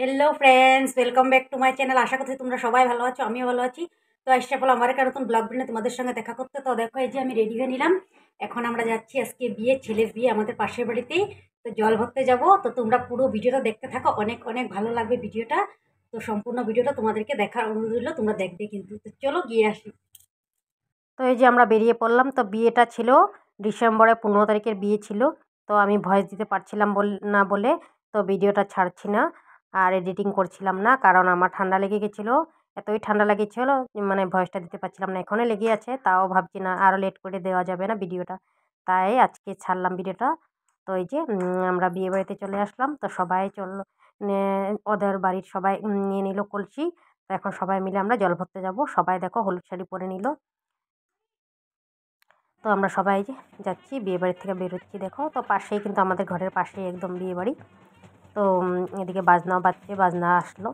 Hello friends, welcome back to my channel. আশা করছি তোমরা সবাই ভালো আছো, আমিও ভালো আছি। তো আসছে বলো আমার একটা নতুন ব্লগ ভিডিও তোমাদের সঙ্গে দেখা করতে। তো দেখো এই যে আমি রেডি হয়ে নিলাম। এখন আমরা যাচ্ছি আজকে বিয়ে, ছেলের বিয়ে আমাদের পাশের বাড়িতেই। তো জল ভরতে যাব। তো তোমরা পুরো ভিডিওটা দেখতে থাকো, অনেক অনেক ভালো লাগবে ভিডিওটা। তো সম্পূর্ণ ভিডিওটা তোমাদেরকে দেখার অনুরোধ রইলো, তোমরা দেখবে কিন্তু। তো চলো গিয়ে আসি। তো এই যে আমরা বেরিয়ে পড়লাম। তো বিয়েটা ছিল ডিসেম্বরে 15 তারিখের বিয়ে ছিল। তো আমি ভয়েস দিতে পারছিলাম না বলে তো ভিডিওটা ছাড়ছি না আর এডিটিং করছিলাম না, কারণ আমার ঠান্ডা লেগে গেছিলো। এতই ঠান্ডা লেগেছিলো মানে ভয়েসটা দিতে পারছিলাম না। এখনও লেগে আছে, তাও ভাবছি না আরও লেট করে দেওয়া যাবে না ভিডিওটা, তাই আজকে ছাড়লাম ভিডিওটা। তো এই যে আমরা বিয়ে বাড়িতে চলে আসলাম। তো সবাই চললো, ওদের বাড়ির সবাই নিয়ে নিল কলসি। তো এখন সবাই মিলে আমরা জল ভরতে যাব। সবাই দেখো হলুদ শাড়ি পরে নিল। তো আমরা সবাই যে যাচ্ছি, বিয়েবাড়ি থেকে বেরোচ্ছি। দেখো তো পাশেই কিন্তু আমাদের ঘরের পাশেই একদম বিয়েবাড়ি। তো এদিকে বাজনাও বাজছে, বাজনা আসলো।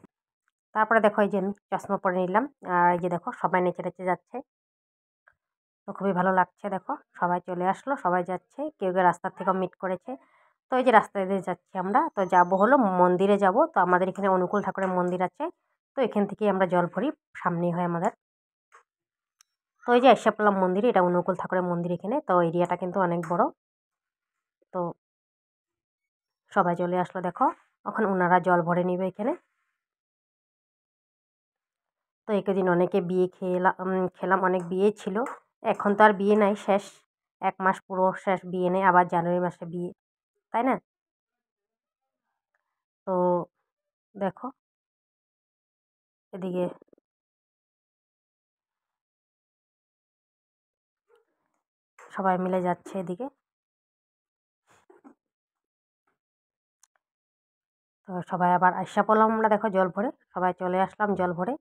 তারপরে দেখো এই যে আমি চশমা পরে নিলাম। আর এই যে দেখো সবাই নেচে নেচে যাচ্ছে। তো খুবই ভালো লাগছে। দেখো সবাই চলে আসলো, সবাই যাচ্ছে, কেউ কেউ রাস্তার থেকেও মিট করেছে। তো এই যে রাস্তা দিয়ে যাচ্ছি আমরা। তো যাব হলো মন্দিরে যাব। তো আমাদের এখানে অনুকূল ঠাকুরের মন্দির আছে। তো এখান থেকেই আমরা জল ভরি, সামনেই হয় আমাদের। তো এই যে এসে পড়লাম মন্দিরে, এটা অনুকূল ঠাকুরের মন্দির এখানে। তো এরিয়াটা কিন্তু অনেক বড়। তো সবাই চলে আসলো। দেখো এখন ওনারা জল ভরে নিবে এখানে। তো একদিন অনেকে বিয়ে খেলাম, অনেক বিয়ে ছিল। এখন তো আর বিয়ে নাই, শেষ। 1 মাস পুরো শেষ, বিয়ে নেই, আবার জানুয়ারি মাসে বিয়ে, তাই না? তো দেখো এদিকে সবাই মিলে যাচ্ছে এদিকে। তো সবাই আবার আইসা পড়লাম আমরা, দেখো জল ভরে সবাই চলে আসলাম জল ভরে।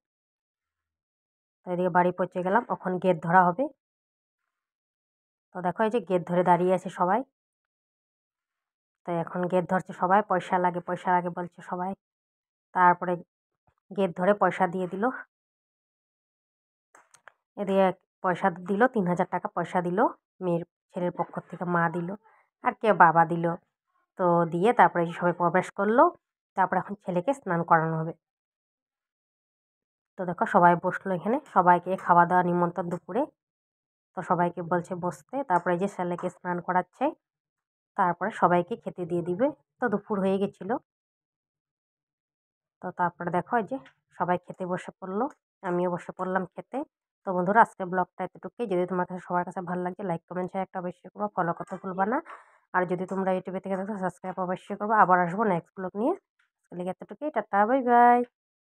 তো এদিকে বাড়ি পৌঁছে গেলাম, এখন গেট ধরা হবে। তো দেখো এই যে গেট ধরে দাঁড়িয়ে আছে সবাই। তো এখন গেট ধরছে সবাই, পয়সা লাগে পয়সা লাগে বলছে সবাই। তারপরে গেট ধরে পয়সা দিয়ে দিল। এদিকে পয়সা দিল, 3,000 টাকা পয়সা দিল। মেয়ের ছেলের পক্ষ থেকে মা দিল, আর কে বাবা দিল। তো দিয়ে তারপরে সবাই প্রবেশ করলো। তারপরে এখন ছেলেকে স্নান করানো হবে। তো দেখো সবাই বসলো এখানে, সবাইকে খাওয়া দাওয়া নিমন্ত্রণ দুপুরে। তো সবাইকে বলছে বসতে। তারপরে যে ছেলেকে স্নান করাচ্ছে, তারপরে সবাইকে খেতে দিয়ে দিবে। তো দুপুর হয়ে গেছিলো। তো তারপরে দেখো এই যে সবাই খেতে বসে পড়লো, আমিও বসে পড়লাম খেতে। তো বন্ধুরা আজকের ব্লগটা এতটুকুই। যদি তোমার কাছে সবার কাছে ভালো লাগে, লাইক কমেন্ট শেয়ার একটা অবশ্যই করবো, ফলো করতে ভুলবা না। আর যদি তোমরা ইউটিউবে থেকে দেখো, সাবস্ক্রাইব অবশ্যই করবো। আবার আসবো নেক্সট ব্লগ নিয়ে। আজকে এতটুকুই, টাটা বাই বাই।